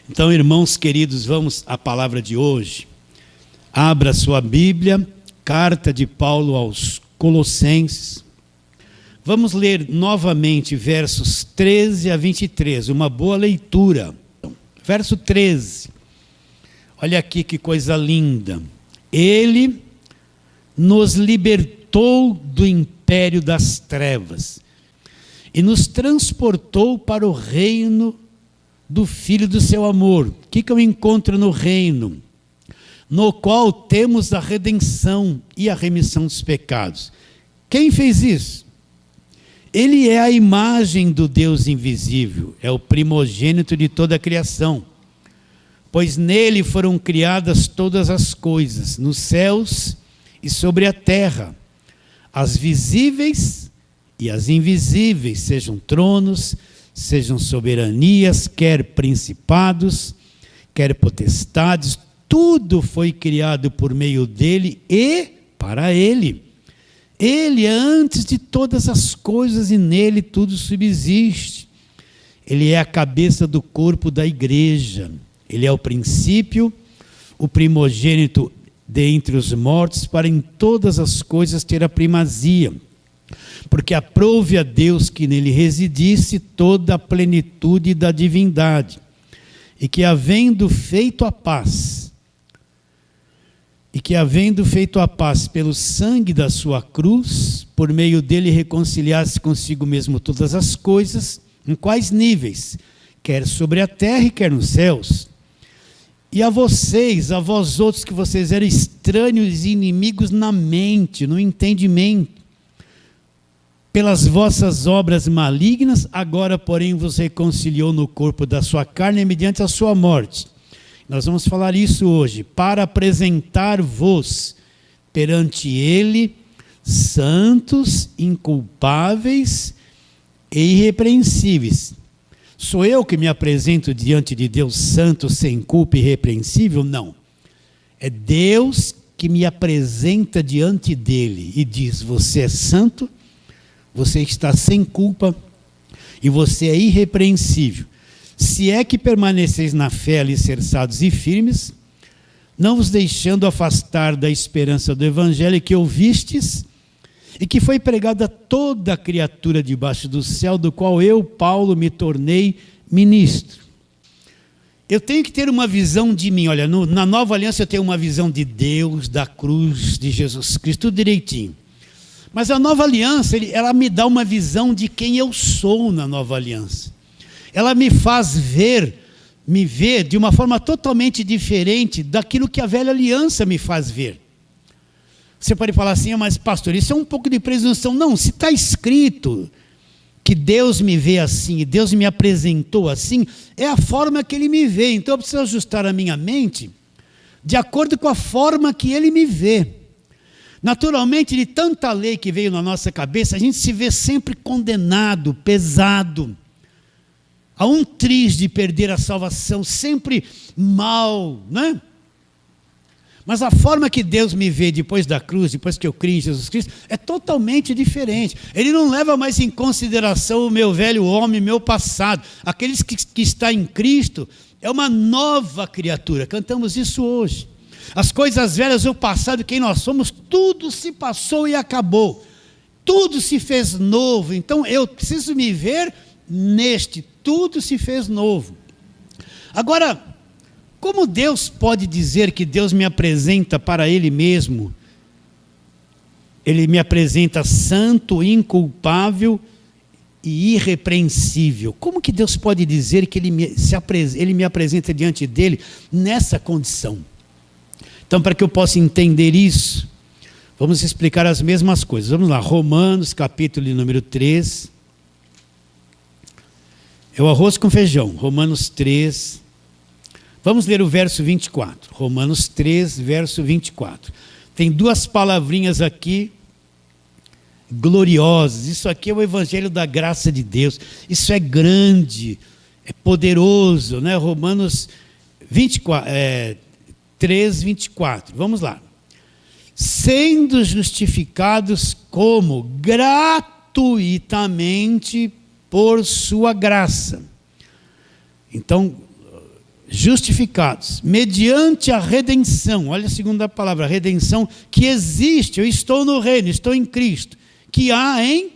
Então, irmãos queridos, vamos à palavra de hoje. Abra sua Bíblia, carta de Paulo aos Colossenses. Vamos ler novamente versos 13 a 23, uma boa leitura. Verso 13, olha aqui que coisa linda. Ele nos libertou do império das trevas e nos transportou para o reino do Filho do seu amor. O que eu encontro no reino? No qual temos a redenção e a remissão dos pecados. Quem fez isso? Ele é a imagem do Deus invisível, é o primogênito de toda a criação, pois nele foram criadas todas as coisas, nos céus e sobre a terra, as visíveis e as invisíveis, sejam tronos, sejam soberanias, quer principados, quer potestades, tudo foi criado por meio dele e para ele. Ele é antes de todas as coisas e nele tudo subsiste. Ele é a cabeça do corpo da igreja. Ele é o princípio, o primogênito dentre os mortos, para em todas as coisas ter a primazia. Porque aprouve a Deus que nele residisse toda a plenitude da divindade, e que havendo feito a paz pelo sangue da sua cruz, por meio dele reconciliasse consigo mesmo todas as coisas, em quais níveis? Quer sobre a terra e quer nos céus. E a vós outros, que vocês eram estranhos e inimigos na mente, no entendimento, pelas vossas obras malignas, agora, porém, vos reconciliou no corpo da sua carne, mediante a sua morte. Nós vamos falar isso hoje, para apresentar-vos perante ele, santos, inculpáveis e irrepreensíveis. Sou eu que me apresento diante de Deus santo, sem culpa e irrepreensível? Não. É Deus que me apresenta diante dele e diz: você é santo, você está sem culpa e você é irrepreensível. Se é que permaneceis na fé, alicerçados e firmes, não vos deixando afastar da esperança do evangelho que ouvistes e que foi pregado a toda a criatura debaixo do céu, do qual eu, Paulo, me tornei ministro. Eu tenho que ter uma visão de mim. Olha, na nova aliança eu tenho uma visão de Deus, da cruz, de Jesus Cristo, tudo direitinho. Mas a nova aliança, ela me dá uma visão de quem eu sou na nova aliança. Ela me faz me ver de uma forma totalmente diferente daquilo que a velha aliança me faz ver. Você pode falar assim: mas pastor, isso é um pouco de presunção. Não, se está escrito que Deus me vê assim, e Deus me apresentou assim, é a forma que ele me vê. Então eu preciso ajustar a minha mente de acordo com a forma que ele me vê. Naturalmente, de tanta lei que veio na nossa cabeça, a gente se vê sempre condenado, pesado, a um triz de perder a salvação, sempre mal, né? Mas a forma que Deus me vê depois da cruz, depois que eu criei em Jesus Cristo, é totalmente diferente. Ele não leva mais em consideração o meu velho homem, meu passado. Aqueles que está em Cristo é uma nova criatura. Cantamos isso hoje. As coisas velhas, o passado, quem nós somos, tudo se passou e acabou. Tudo se fez novo. Então eu preciso me ver neste, tudo se fez novo. Agora, como Deus pode dizer que Deus me apresenta para Ele mesmo? Ele me apresenta santo, inculpável e irrepreensível. Como que Deus pode dizer que Ele me apresenta diante dEle nessa condição? Então, para que eu possa entender isso, vamos explicar as mesmas coisas. Vamos lá, Romanos, capítulo número 3. É o arroz com feijão, Romanos 3. Vamos ler o verso 24. Romanos 3, verso 24. Tem duas palavrinhas aqui gloriosas. Isso aqui é o evangelho da graça de Deus. Isso é grande, é poderoso, né? Romanos 3, 24. Vamos lá. Sendo justificados como gratuitamente por sua graça. Então, justificados, mediante a redenção, olha a segunda palavra, redenção, que existe, eu estou no reino, estou em Cristo, que há em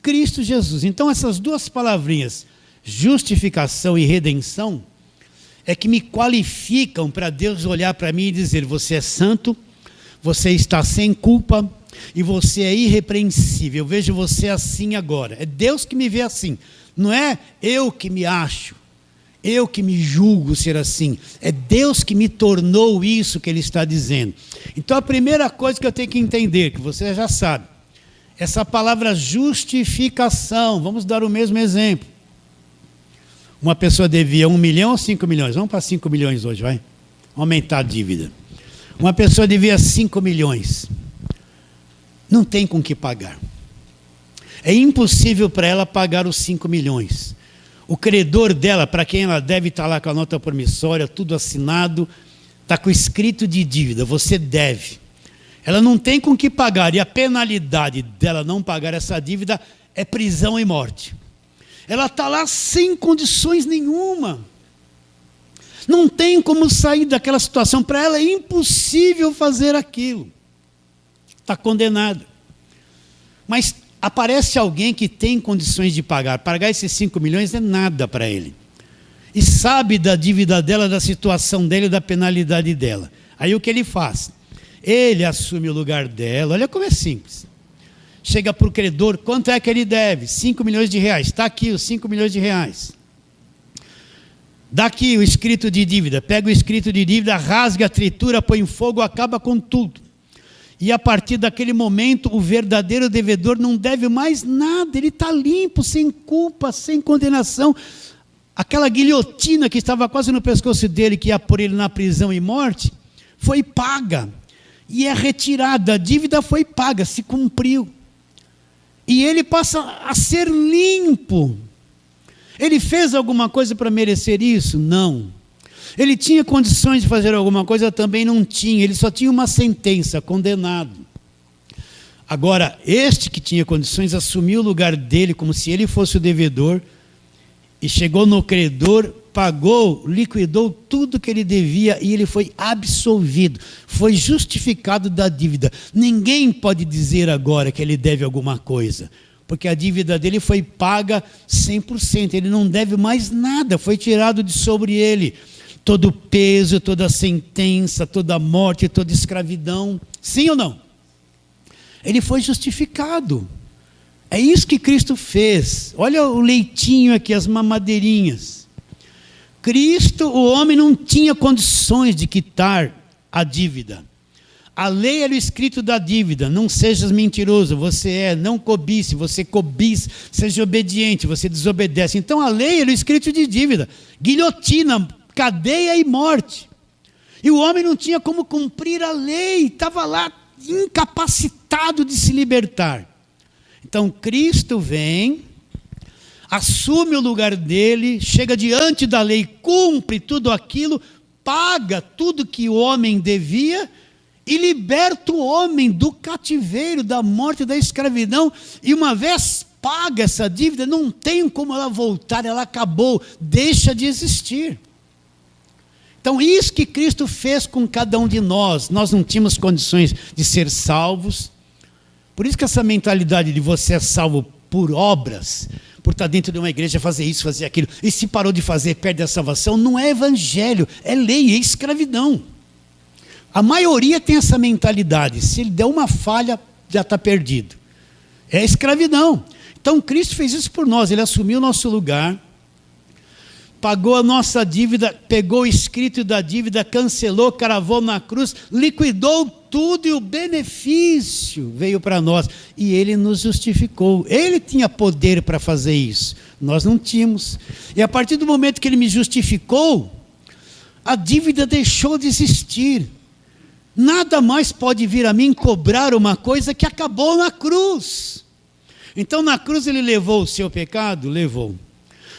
Cristo Jesus. Então essas duas palavrinhas, justificação e redenção, é que me qualificam para Deus olhar para mim e dizer, você é santo, você está sem culpa e você é irrepreensível, eu vejo você assim agora, é Deus que me vê assim, não é eu que me acho, eu que me julgo ser assim, é Deus que me tornou isso que Ele está dizendo. Então a primeira coisa que eu tenho que entender, que você já sabe, essa palavra justificação, vamos dar o mesmo exemplo. Uma pessoa devia 1 milhão ou 5 milhões, vamos para 5 milhões hoje, vai, aumentar a dívida. Uma pessoa devia 5 milhões, não tem com que pagar, é impossível para ela pagar os 5 milhões. O credor dela, para quem ela deve, estar lá com a nota promissória, tudo assinado, está com escrito de dívida, você deve. Ela não tem com que pagar, e a penalidade dela não pagar essa dívida é prisão e morte. Ela está lá sem condições nenhuma. Não tem como sair daquela situação, para ela é impossível fazer aquilo. Está condenada. Mas aparece alguém que tem condições de pagar esses 5 milhões é nada para ele. E sabe da dívida dela, da situação dela e da penalidade dela. Aí o que ele faz? Ele assume o lugar dela, olha como é simples. Chega para o credor, quanto é que ele deve? 5 milhões de reais, está aqui os 5 milhões de reais. Dá aqui o escrito de dívida, pega o escrito de dívida, rasga, tritura, põe em fogo, acaba com tudo. E a partir daquele momento, o verdadeiro devedor não deve mais nada, ele está limpo, sem culpa, sem condenação. Aquela guilhotina que estava quase no pescoço dele, que ia pôr ele na prisão e morte, foi paga. E é retirada, a dívida foi paga, se cumpriu. E ele passa a ser limpo. Ele fez alguma coisa para merecer isso? Não. Ele tinha condições de fazer alguma coisa? Também não tinha, ele só tinha uma sentença, condenado. Agora, este que tinha condições assumiu o lugar dele como se ele fosse o devedor e chegou no credor, pagou, liquidou tudo que ele devia e ele foi absolvido, foi justificado da dívida. Ninguém pode dizer agora que ele deve alguma coisa, porque a dívida dele foi paga 100%, ele não deve mais nada, foi tirado de sobre ele todo o peso, toda a sentença, toda a morte, toda a escravidão. Sim ou não? Ele foi justificado. É isso que Cristo fez. Olha o leitinho aqui, as mamadeirinhas. Cristo, o homem não tinha condições de quitar a dívida. A lei era o escrito da dívida. Não sejas mentiroso, você é. Não cobice, você cobiça. Seja obediente, você desobedece. Então a lei era o escrito de dívida. Guilhotina, cadeia e morte. E o homem não tinha como cumprir a lei, estava lá incapacitado de se libertar. Então Cristo vem, assume o lugar dele, chega diante da lei, cumpre tudo aquilo, paga tudo que o homem devia e liberta o homem do cativeiro, da morte, da escravidão. E uma vez paga essa dívida, não tem como ela voltar, ela acabou, deixa de existir. Então, isso que Cristo fez com cada um de nós, nós não tínhamos condições de ser salvos. Por isso que essa mentalidade de você é salvo por obras, por estar dentro de uma igreja, fazer isso, fazer aquilo, e se parou de fazer, perde a salvação, não é evangelho, é lei, é escravidão. A maioria tem essa mentalidade, se ele der uma falha, já está perdido. É escravidão. Então, Cristo fez isso por nós, ele assumiu o nosso lugar, pagou a nossa dívida, pegou o escrito da dívida, cancelou, cravou na cruz, liquidou tudo e o benefício veio para nós. E ele nos justificou. Ele tinha poder para fazer isso. Nós não tínhamos. E a partir do momento que ele me justificou, a dívida deixou de existir. Nada mais pode vir a mim cobrar uma coisa que acabou na cruz. Então na cruz ele levou o seu pecado? Levou.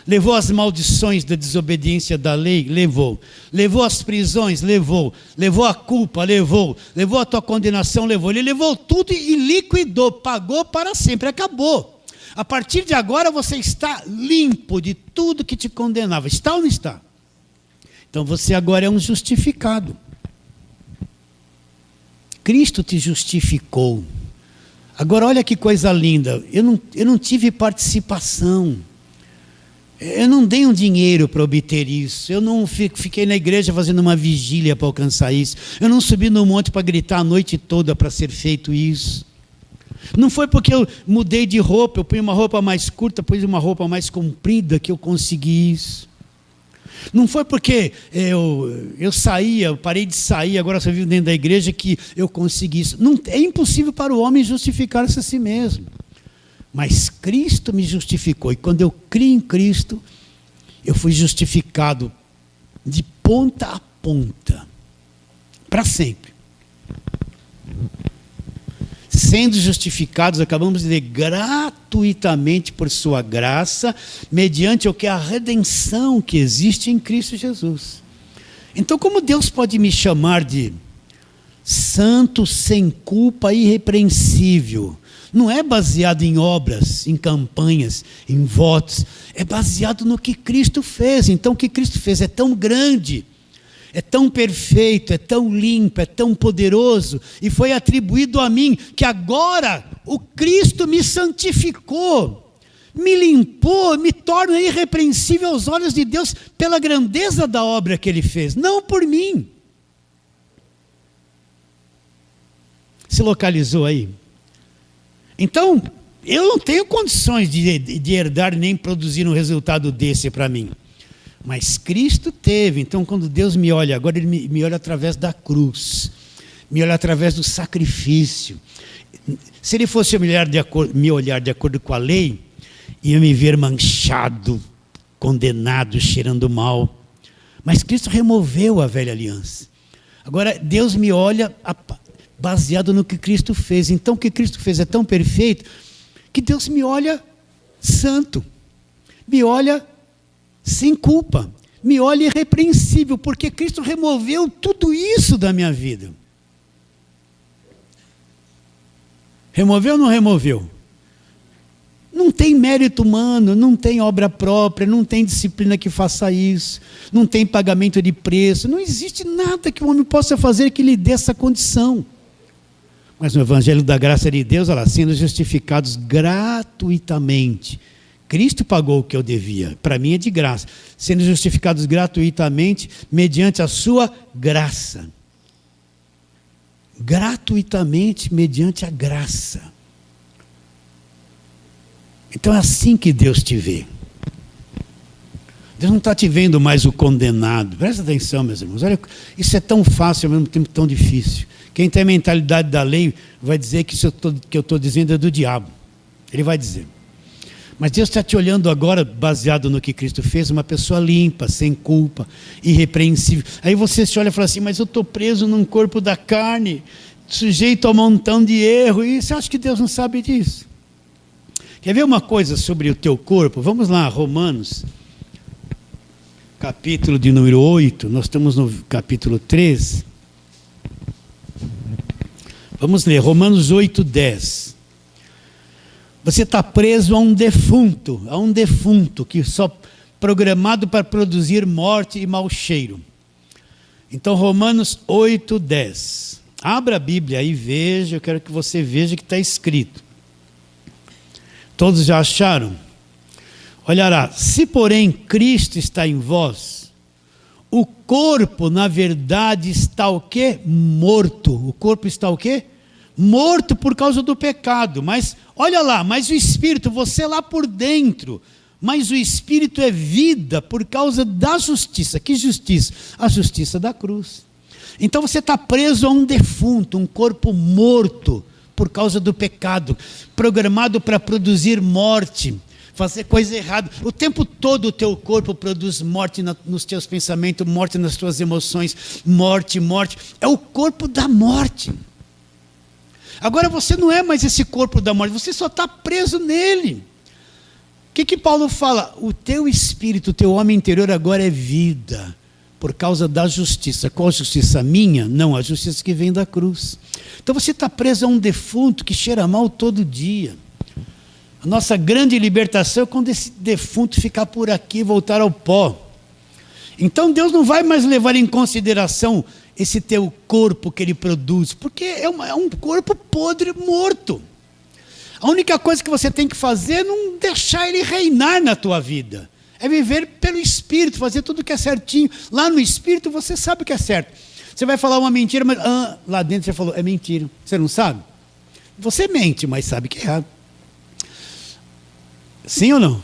Levou as maldições da desobediência da lei? Levou. Levou as prisões? Levou. Levou a culpa? Levou. Levou a tua condenação? Levou. Ele levou tudo e liquidou, pagou para sempre, acabou. A partir de agora você está limpo de tudo que te condenava. Está ou não está? Então você agora é um justificado. Cristo te justificou. Agora olha que coisa linda, eu não tive participação. Eu não dei um dinheiro para obter isso. Eu não fiquei na igreja fazendo uma vigília para alcançar isso. Eu não subi no monte para gritar a noite toda para ser feito isso. Não foi porque eu mudei de roupa, eu pus uma roupa mais curta, pus uma roupa mais comprida que eu consegui isso. Não foi porque eu saía, eu parei de sair, agora só vivo dentro da igreja que eu consegui isso. Não, é impossível para o homem justificar-se a si mesmo. Mas Cristo me justificou. E quando eu criei em Cristo, eu fui justificado de ponta a ponta. Para sempre. Sendo justificados, acabamos de ler, gratuitamente por sua graça, mediante o que? A redenção que existe em Cristo Jesus. Então, como Deus pode me chamar de santo, sem culpa, irrepreensível? Não é baseado em obras, em campanhas, em votos. É baseado no que Cristo fez. Então, o que Cristo fez é tão grande, é tão perfeito, é tão limpo, é tão poderoso, e foi atribuído a mim, que agora o Cristo me santificou, me limpou, me torna irrepreensível aos olhos de Deus pela grandeza da obra que Ele fez, não por mim. Se localizou aí? Então, eu não tenho condições de herdar nem produzir um resultado desse para mim. Mas Cristo teve. Então, quando Deus me olha, agora Ele me olha através da cruz, me olha através do sacrifício. Se Ele fosse me olhar de acordo com a lei, ia me ver manchado, condenado, cheirando mal. Mas Cristo removeu a velha aliança. Agora, Deus me olha baseado no que Cristo fez. Então, o que Cristo fez é tão perfeito que Deus me olha santo, me olha sem culpa, me olha irrepreensível, porque Cristo removeu tudo isso da minha vida. Removeu ou não removeu? Não tem mérito humano, não tem obra própria, não tem disciplina que faça isso, não tem pagamento de preço, não existe nada que o homem possa fazer que lhe dê essa condição. Mas no Evangelho da Graça de Deus, olha lá, sendo justificados gratuitamente. Cristo pagou o que eu devia, para mim é de graça. Sendo justificados gratuitamente, mediante a sua graça. Gratuitamente, mediante a graça. Então é assim que Deus te vê. Deus não está te vendo mais o condenado. Presta atenção, meus irmãos. Olha, isso é tão fácil, ao mesmo tempo tão difícil. Quem tem a mentalidade da lei vai dizer que isso que eu estou dizendo é do diabo. Ele vai dizer. Mas Deus está te olhando agora, baseado no que Cristo fez, uma pessoa limpa, sem culpa, irrepreensível. Aí você se olha e fala assim, mas eu estou preso num corpo da carne, sujeito a um montão de erro, e você acha que Deus não sabe disso? Quer ver uma coisa sobre o teu corpo? Vamos lá, Romanos, capítulo de número 8, nós estamos no capítulo 13. Vamos ler, Romanos 8, 10. Você está preso a um defunto que só programado para produzir morte e mau cheiro. Então, Romanos 8, 10. Abra a Bíblia aí e veja, eu quero que você veja o que está escrito. Todos já acharam? Olhará, se porém Cristo está em vós, o corpo, na verdade, está o quê? Morto. O corpo está o quê? Morto por causa do pecado. Mas, olha lá, mas o Espírito, você lá por dentro, mas o Espírito é vida por causa da justiça. Que justiça? A justiça da cruz. Então você está preso a um defunto, um corpo morto por causa do pecado, programado para produzir morte, fazer coisa errada. O tempo todo o teu corpo produz morte nos teus pensamentos, morte nas tuas emoções, morte. É o corpo da morte. Agora você não é mais esse corpo da morte, você só está preso nele. O que Paulo fala? O teu espírito, o teu homem interior agora é vida, por causa da justiça. Qual justiça? Minha? Não, a justiça que vem da cruz. Então você está preso a um defunto que cheira mal todo dia. A nossa grande libertação é quando esse defunto ficar por aqui e voltar ao pó. Então Deus não vai mais levar em consideração esse teu corpo que Ele produz, porque é um corpo podre, morto. A única coisa que você tem que fazer é não deixar Ele reinar na tua vida. É viver pelo Espírito, fazer tudo que é certinho. Lá no Espírito você sabe o que é certo. Você vai falar uma mentira, mas lá dentro você falou, é mentira. Você não sabe? Você mente, mas sabe que é errado. Sim ou não?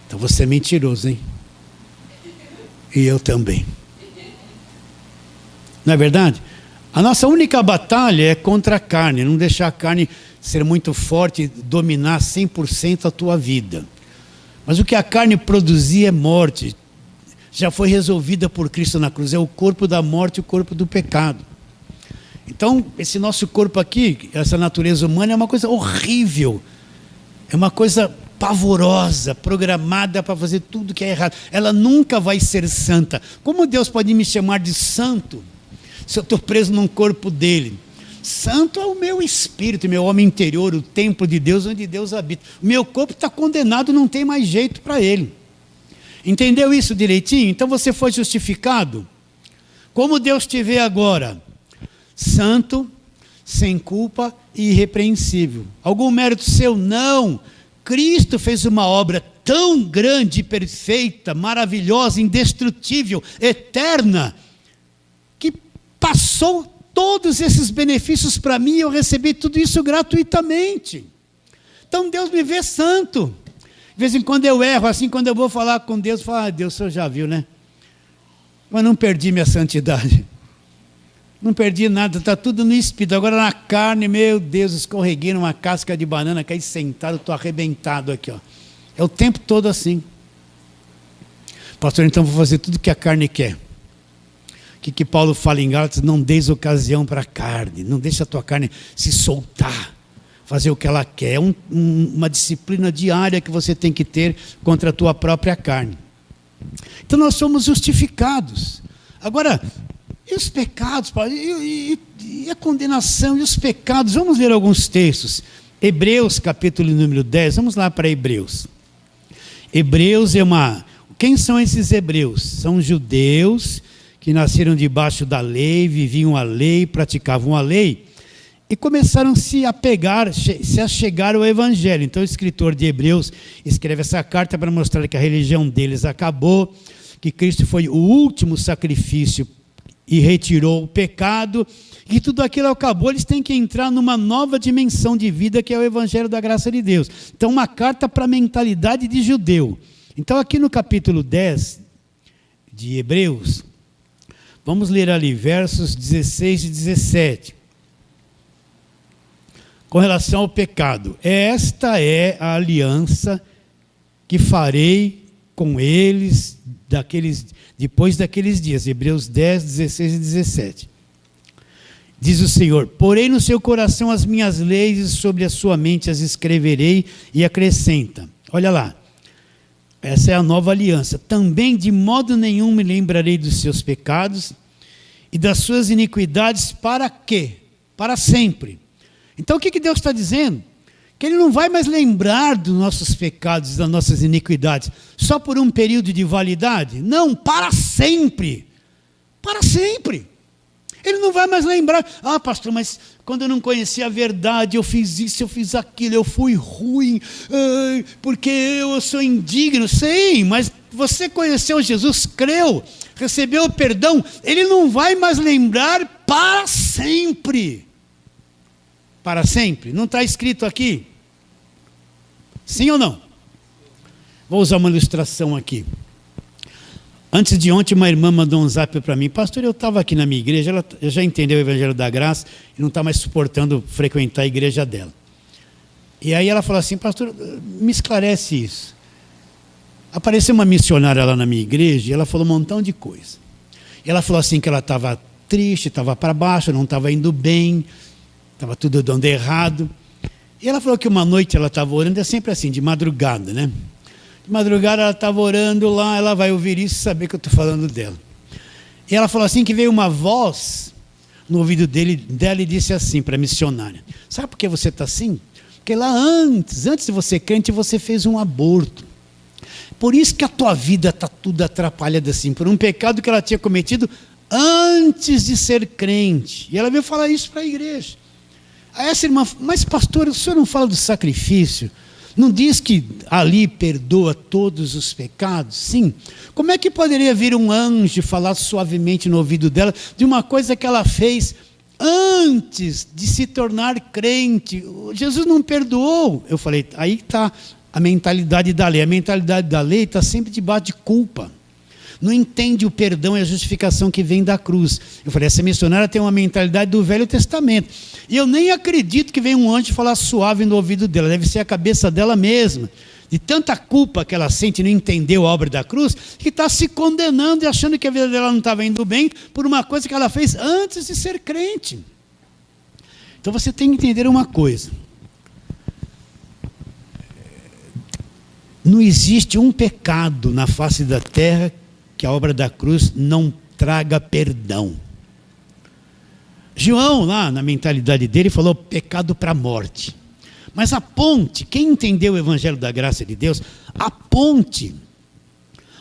Então você é mentiroso, hein? E eu também. Não é verdade? A nossa única batalha é contra a carne, não deixar a carne ser muito forte e dominar 100% a tua vida. Mas o que a carne produzia é morte. Já foi resolvida por Cristo na cruz. É o corpo da morte e o corpo do pecado. Então, esse nosso corpo aqui, essa natureza humana é uma coisa horrível. É uma coisa pavorosa, programada para fazer tudo que é errado. Ela nunca vai ser santa. Como Deus pode me chamar de santo se eu estou preso num corpo dele? Santo é o meu espírito, meu homem interior, o templo de Deus onde Deus habita. O meu corpo está condenado, não tem mais jeito para ele. Entendeu isso direitinho? Então você foi justificado. Como Deus te vê agora? Santo, sem culpa e irrepreensível. Algum mérito seu? Não. Cristo fez uma obra tão grande, perfeita, maravilhosa, indestrutível, eterna, que passou todos esses benefícios para mim e eu recebi tudo isso gratuitamente. Então Deus me vê santo. De vez em quando eu erro, assim, quando eu vou falar com Deus, eu falo, Deus, o senhor já viu, né? Mas não perdi minha santidade. Não perdi nada, está tudo no espírito. Agora na carne, meu Deus, escorreguei numa casca de banana, caí sentado, estou arrebentado aqui, ó. É o tempo todo assim. Pastor, então vou fazer tudo que a carne quer. O que Paulo fala em Gálatas? Não deis ocasião para a carne, não deixa a tua carne se soltar, fazer o que ela quer. É uma disciplina diária que você tem que ter contra a tua própria carne. Então nós somos justificados. Agora, e os pecados, Paulo? E a condenação, e os pecados? Vamos ler alguns textos. Hebreus, capítulo número 10, vamos lá para Hebreus. Hebreus é uma... Quem são esses hebreus? São judeus que nasceram debaixo da lei, viviam a lei, praticavam a lei, e começaram a se achegar ao Evangelho. Então o escritor de Hebreus escreve essa carta para mostrar que a religião deles acabou, que Cristo foi o último sacrifício e retirou o pecado, e tudo aquilo acabou. Eles têm que entrar numa nova dimensão de vida, que é o Evangelho da graça de Deus. Então uma carta para a mentalidade de judeu. Então aqui no capítulo 10 de Hebreus, vamos ler ali versos 16 e 17. Com relação ao pecado. Esta é a aliança que farei com eles depois daqueles dias. Hebreus 10, 16 e 17. Diz o Senhor: porei no seu coração as minhas leis e sobre a sua mente as escreverei, e acrescenta. Olha lá. Essa é a nova aliança. Também de modo nenhum me lembrarei dos seus pecados e das suas iniquidades. Para quê? Para sempre. Então o que Deus está dizendo? Que Ele não vai mais lembrar dos nossos pecados e das nossas iniquidades só por um período de validade. Não, para sempre. Para sempre. Ele não vai mais lembrar. Ah, pastor, mas quando eu não conhecia a verdade, eu fiz isso, eu fiz aquilo, eu fui ruim, porque eu sou indigno. Sei, mas você conheceu Jesus, creu, recebeu o perdão. Ele não vai mais lembrar para sempre. Para sempre. Não está escrito aqui? Sim ou não? Vou usar uma ilustração aqui. Antes de ontem, uma irmã mandou um zap para mim. Pastor, eu estava aqui na minha igreja, ela já entendeu o Evangelho da Graça e não está mais suportando frequentar a igreja dela. E aí ela falou assim: pastor, me esclarece isso. Apareceu uma missionária lá na minha igreja e ela falou um montão de coisa. E ela falou assim que ela estava triste, estava para baixo, não estava indo bem, estava tudo dando errado. E ela falou que uma noite ela estava orando, é sempre assim, de madrugada, né? De madrugada ela estava orando lá, ela vai ouvir isso e saber que eu estou falando dela. E ela falou assim que veio uma voz no ouvido dela e disse assim para a missionária: sabe por que você está assim? Porque lá antes de você crente, você fez um aborto. Por isso que a tua vida está tudo atrapalhada assim, por um pecado que ela tinha cometido antes de ser crente. E ela veio falar isso para a igreja. Aí essa irmã, mas pastor, o senhor não fala do sacrifício? Não diz que ali perdoa todos os pecados? Sim. Como é que poderia vir um anjo falar suavemente no ouvido dela de uma coisa que ela fez antes de se tornar crente? Jesus não perdoou. Eu falei, aí está a mentalidade da lei. A mentalidade da lei está sempre debaixo de culpa. Não entende o perdão e a justificação que vem da cruz. Eu falei, essa missionária tem uma mentalidade do Velho Testamento. E eu nem acredito que venha um anjo falar suave no ouvido dela. Deve ser a cabeça dela mesma. De tanta culpa que ela sente e não entendeu a obra da cruz, que está se condenando e achando que a vida dela não estava indo bem por uma coisa que ela fez antes de ser crente. Então você tem que entender uma coisa. Não existe um pecado na face da terra que a obra da cruz não traga perdão. João, lá na mentalidade dele, falou pecado para a morte. Mas aponte, quem entendeu o Evangelho da Graça de Deus, aponte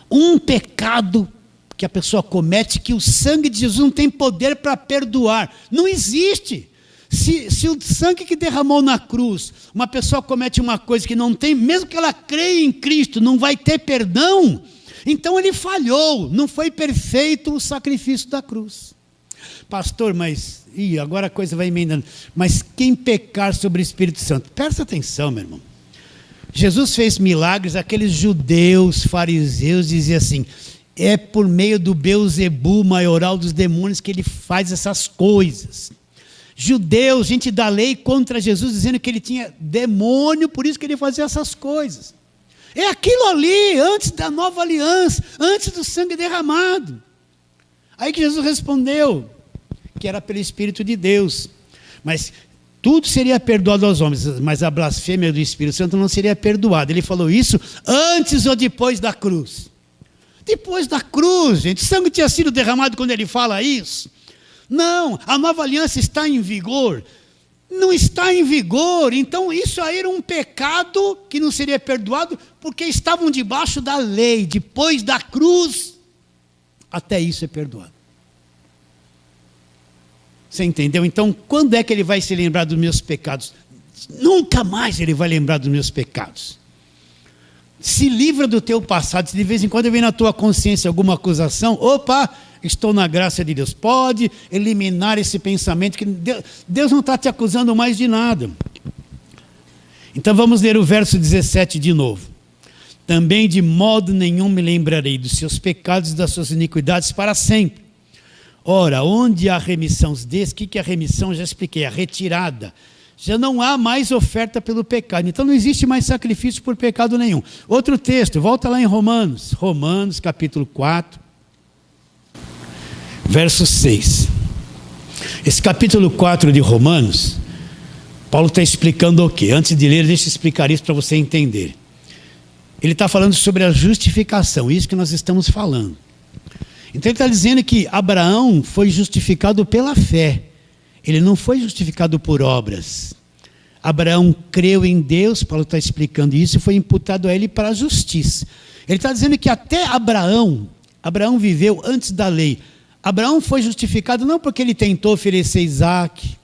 um pecado que a pessoa comete que o sangue de Jesus não tem poder para perdoar. Não existe. Se o sangue que derramou na cruz, uma pessoa comete uma coisa que não tem, mesmo que ela creia em Cristo, não vai ter perdão, então ele falhou, não foi perfeito o sacrifício da cruz. Pastor, mas agora a coisa vai emendando. Mas quem pecar sobre o Espírito Santo? Presta atenção, meu irmão. Jesus fez milagres, aqueles judeus, fariseus, diziam assim, é por meio do Beelzebu, maioral dos demônios, que ele faz essas coisas. Judeus, gente da lei, contra Jesus, dizendo que ele tinha demônio, por isso que ele fazia essas coisas. É aquilo ali, antes da nova aliança, antes do sangue derramado. Aí que Jesus respondeu, que era pelo Espírito de Deus. Mas tudo seria perdoado aos homens, mas a blasfêmia do Espírito Santo não seria perdoada. Ele falou isso antes ou depois da cruz? Depois da cruz, gente. O sangue tinha sido derramado quando ele fala isso? Não, a nova aliança está em vigor. Não está em vigor, então isso aí era um pecado que não seria perdoado, porque estavam debaixo da lei. Depois da cruz, até isso é perdoado. Você entendeu? Então, quando é que ele vai se lembrar dos meus pecados? Nunca mais ele vai lembrar dos meus pecados. Se livra do teu passado. Se de vez em quando vem na tua consciência alguma acusação, opa, estou na graça de Deus. Pode eliminar esse pensamento que Deus não está te acusando mais de nada. Então vamos ler o verso 17 de novo. Também de modo nenhum me lembrarei dos seus pecados e das suas iniquidades para sempre. Ora, onde há remissão desses, o que é a remissão? Já expliquei, a retirada. Já não há mais oferta pelo pecado. Então não existe mais sacrifício por pecado nenhum. Outro texto, volta lá em Romanos. Romanos capítulo 4. Verso 6. Esse capítulo 4 de Romanos, Paulo está explicando o quê? Antes de ler, deixa eu explicar isso para você entender. Ele está falando sobre a justificação, isso que nós estamos falando. Então ele está dizendo que Abraão foi justificado pela fé. Ele não foi justificado por obras. Abraão creu em Deus, Paulo está explicando isso, e foi imputado a ele para a justiça. Ele está dizendo que até Abraão viveu antes da lei. Abraão foi justificado não porque ele tentou oferecer Isaac,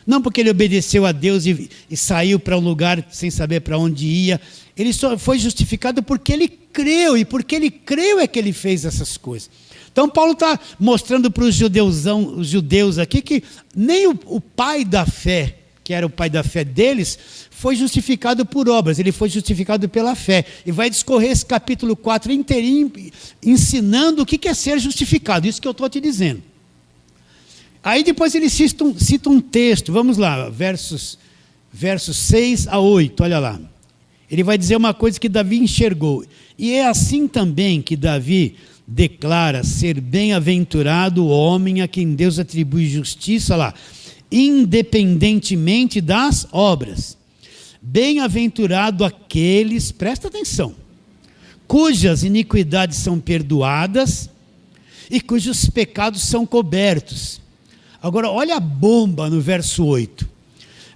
não porque ele obedeceu a Deus e saiu para um lugar sem saber para onde ia. Ele só foi justificado porque ele creu, e porque ele creu é que ele fez essas coisas. Então Paulo está mostrando para os judeus aqui que nem o pai da fé, que era o pai da fé deles, foi justificado por obras, ele foi justificado pela fé. E vai discorrer esse capítulo 4 inteirinho, ensinando o que é ser justificado, isso que eu estou te dizendo. Aí depois ele cita um texto, vamos lá, versos 6 a 8, olha lá. Ele vai dizer uma coisa que Davi enxergou. E é assim também que Davi declara ser bem-aventurado o homem a quem Deus atribui justiça, lá, independentemente das obras. Bem-aventurado aqueles, presta atenção, cujas iniquidades são perdoadas e cujos pecados são cobertos. Agora olha a bomba no verso 8.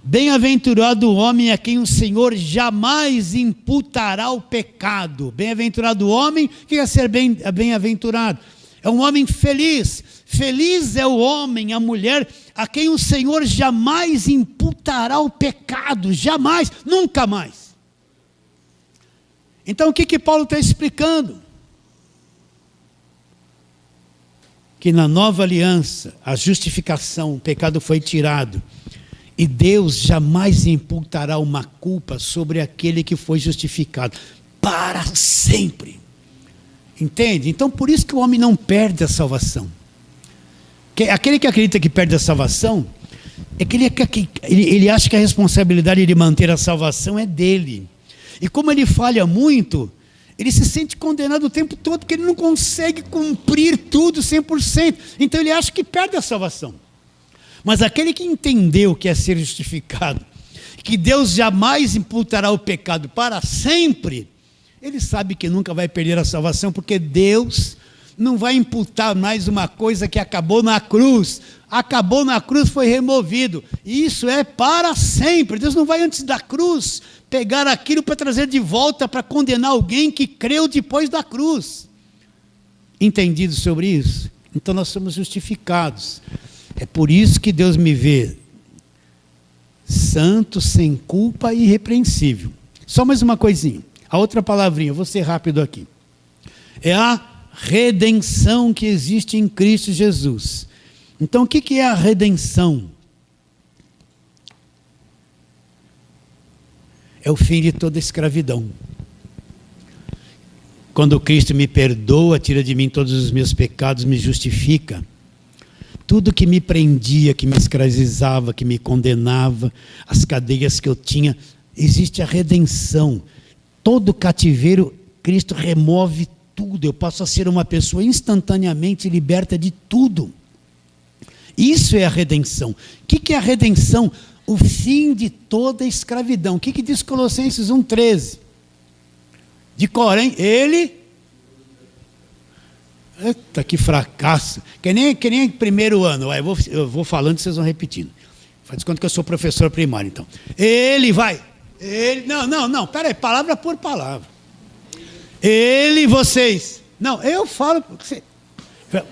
Bem-aventurado o homem a quem o Senhor jamais imputará o pecado. Bem-aventurado o homem, o que é ser bem-aventurado? É um homem feliz. Feliz é o homem, a mulher, a quem o Senhor jamais imputará o pecado. Jamais, nunca mais. Então o que Paulo está explicando? Que na nova aliança, a justificação, o pecado foi tirado. E Deus jamais imputará uma culpa sobre aquele que foi justificado. Para sempre. Entende? Então por isso que o homem não perde a salvação. Aquele que acredita que perde a salvação, é que ele acha que a responsabilidade de manter a salvação é dele. E como ele falha muito, ele se sente condenado o tempo todo, porque ele não consegue cumprir tudo 100%. Então ele acha que perde a salvação. Mas aquele que entendeu que é ser justificado, que Deus jamais imputará o pecado para sempre, ele sabe que nunca vai perder a salvação, porque Deus não vai imputar mais uma coisa que acabou na cruz. Acabou na cruz, foi removido. E isso é para sempre. Deus não vai antes da cruz pegar aquilo para trazer de volta, para condenar alguém que creu depois da cruz. Entendido sobre isso? Então nós somos justificados. É por isso que Deus me vê santo, sem culpa e irrepreensível. Só mais uma coisinha. A outra palavrinha, vou ser rápido aqui. É a redenção que existe em Cristo Jesus. Então o que é a redenção? É o fim de toda escravidão. Quando Cristo me perdoa, tira de mim todos os meus pecados, me justifica. Tudo que me prendia, que me escravizava, que me condenava, as cadeias que eu tinha, existe a redenção. Todo cativeiro, Cristo remove tudo. Eu passo a ser uma pessoa instantaneamente liberta de tudo. Isso é a redenção. O que é a redenção? O fim de toda escravidão. O que diz Colossenses 1,13? De Corém, ele... Eita, que fracasso. Que nem primeiro ano. Eu vou falando e vocês vão repetindo. Faz de conta que eu sou professor primário, então. Ele vai. Não. Peraí, palavra por palavra. Ele, vocês. Não, eu falo.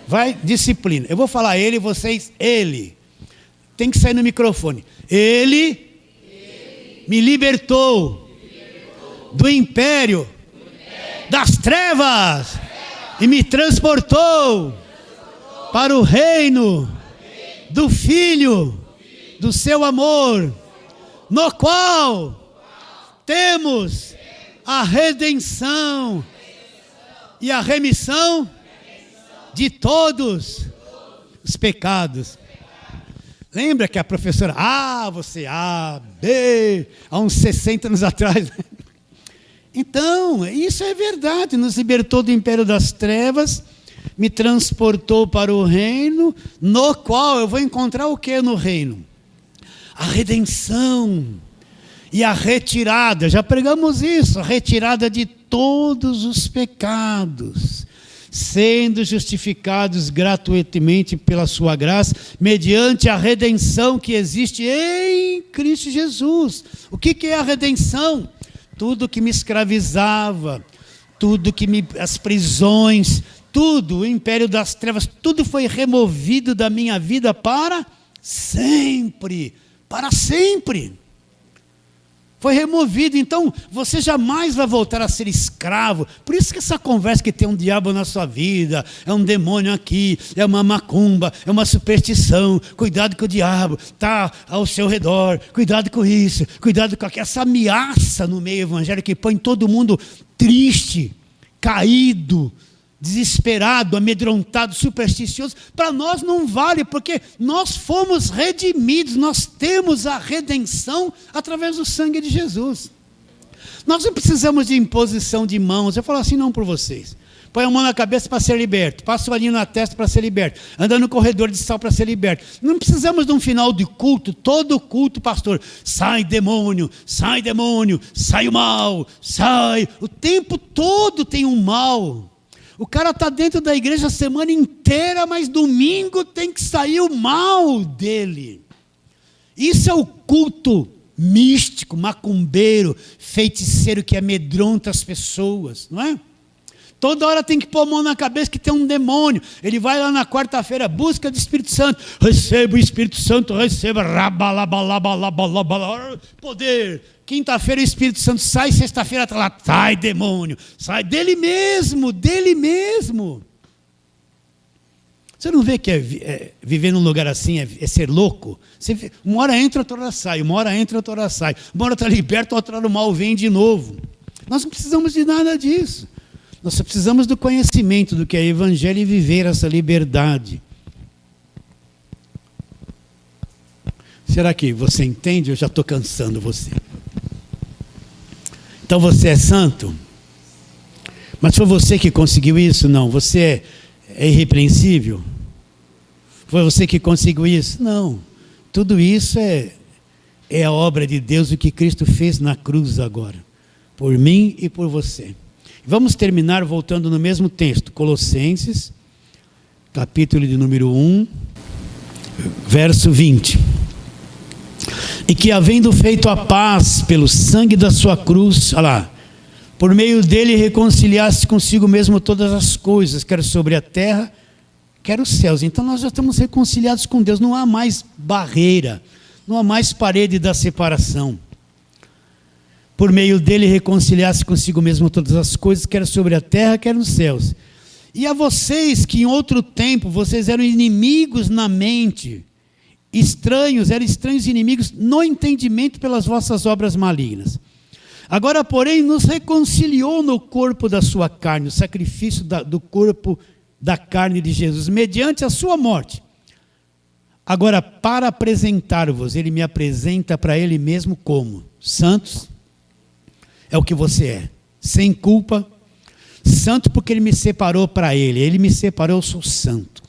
Vai, disciplina. Eu vou falar ele, vocês, ele. Tem que sair no microfone. Ele me libertou do império das trevas. E me transportou para o reino do Filho do seu amor, no qual temos a redenção e a remissão de todos os pecados. Lembra que a professora você B, há uns 60 anos atrás... Então, isso é verdade, nos libertou do império das trevas, me transportou para o reino, no qual eu vou encontrar o que no reino? A redenção e a retirada, já pregamos isso, a retirada de todos os pecados, sendo justificados gratuitamente pela sua graça, mediante a redenção que existe em Cristo Jesus. O que é a redenção? Tudo que me escravizava, tudo que as prisões, tudo, o império das trevas, tudo foi removido da minha vida para sempre, para sempre. Foi removido, então você jamais vai voltar a ser escravo. Por isso que essa conversa que tem um diabo na sua vida, é um demônio aqui, é uma macumba, é uma superstição, cuidado com o diabo, está ao seu redor, cuidado com isso, cuidado com essa ameaça no meio evangélico que põe todo mundo triste, caído, desesperado, amedrontado, supersticioso. Para nós não vale, porque nós fomos redimidos, nós temos a redenção através do sangue de Jesus. Nós não precisamos de imposição de mãos. Eu falo assim, não por vocês. Põe a mão na cabeça para ser liberto, passa o olhinho na testa para ser liberto, anda no corredor de sal para ser liberto. Não precisamos de um final de culto, todo culto, pastor, sai demônio, sai o mal, sai. O tempo todo tem um mal. O cara está dentro da igreja a semana inteira, mas domingo tem que sair o mal dele. Isso é o culto místico, macumbeiro, feiticeiro que amedronta as pessoas, não é? Toda hora tem que pôr a mão na cabeça que tem um demônio. Ele vai lá na quarta-feira, busca do Espírito Santo. Receba o Espírito Santo, receba. Poder. Quinta-feira o Espírito Santo sai, sexta-feira está lá. Sai, demônio. Sai dele mesmo, dele mesmo. Você não vê que viver num lugar assim é ser louco? Uma hora entra, outra hora sai. Uma hora entra, outra hora sai. Uma hora está liberto, outra hora o mal vem de novo. Nós não precisamos de nada disso. Nós só precisamos do conhecimento do que é Evangelho e viver essa liberdade. Será que você entende? Eu já estou cansando você. Então você é santo? Mas foi você que conseguiu isso? Não. Você é irrepreensível? Foi você que conseguiu isso? Não. Tudo isso é a obra de Deus, o que Cristo fez na cruz agora. Por mim e por você. Vamos terminar voltando no mesmo texto, Colossenses, capítulo de número 1, verso 20. E que havendo feito a paz pelo sangue da sua cruz, olha lá, por meio dele reconciliasse consigo mesmo todas as coisas, quer sobre a terra, quer os céus. Então nós já estamos reconciliados com Deus, não há mais barreira, não há mais parede da separação. Por meio dele reconciliasse consigo mesmo todas as coisas, quer sobre a terra, quer nos céus. E a vocês que em outro tempo, vocês eram inimigos na mente, eram estranhos inimigos no entendimento pelas vossas obras malignas. Agora, porém, nos reconciliou no corpo da sua carne, o sacrifício do corpo da carne de Jesus, mediante a sua morte. Agora, para apresentar-vos, ele me apresenta para ele mesmo como santos. É o que você é, sem culpa, santo porque ele me separou para ele me separou, eu sou santo,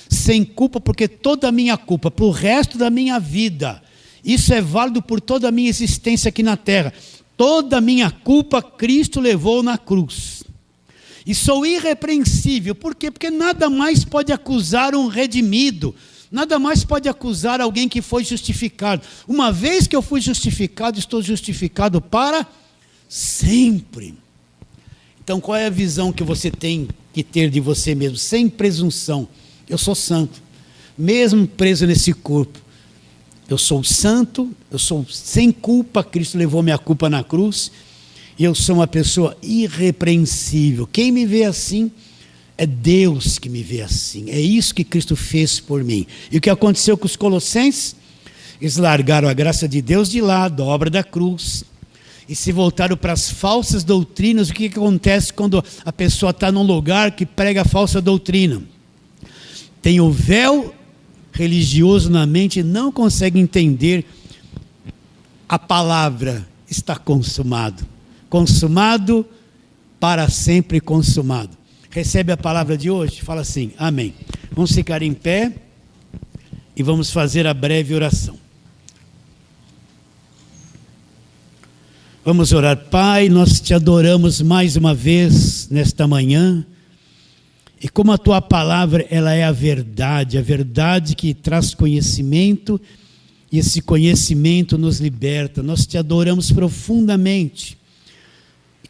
sem culpa porque toda a minha culpa, para o resto da minha vida, isso é válido por toda a minha existência aqui na terra, toda a minha culpa Cristo levou na cruz, e sou irrepreensível, por quê? Porque nada mais pode acusar um redimido, nada mais pode acusar alguém que foi justificado, uma vez que eu fui justificado, estou justificado para sempre. Então qual é a visão que você tem que ter de você mesmo? Sem presunção. Eu sou santo, mesmo preso nesse corpo. Eu sou santo, eu sou sem culpa, Cristo levou minha culpa na cruz, e eu sou uma pessoa irrepreensível. Quem me vê assim, é Deus que me vê assim. É isso que Cristo fez por mim. E o que aconteceu com os colossenses? Eles largaram a graça de Deus de lado, a obra da cruz, e se voltaram para as falsas doutrinas. O que acontece quando a pessoa está num lugar que prega a falsa doutrina? Tem o véu religioso na mente e não consegue entender a palavra está consumado. Consumado, para sempre consumado. Recebe a palavra de hoje? Fala assim, amém. Vamos ficar em pé e vamos fazer a breve oração. Vamos orar. Pai, nós te adoramos mais uma vez nesta manhã, e como a tua palavra, ela é a verdade que traz conhecimento, e esse conhecimento nos liberta. Nós te adoramos profundamente,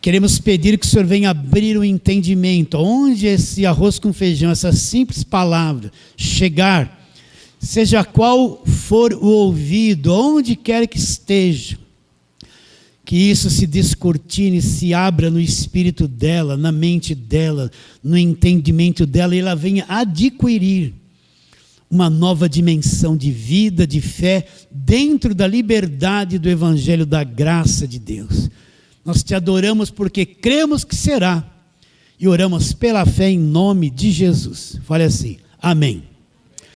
queremos pedir que o Senhor venha abrir o entendimento, onde esse arroz com feijão, essa simples palavra, chegar, seja qual for o ouvido, onde quer que esteja, que isso se descortine, se abra no espírito dela, na mente dela, no entendimento dela, e ela venha adquirir uma nova dimensão de vida, de fé, dentro da liberdade do Evangelho da graça de Deus. Nós te adoramos porque cremos que será, e oramos pela fé em nome de Jesus. Fale assim, amém.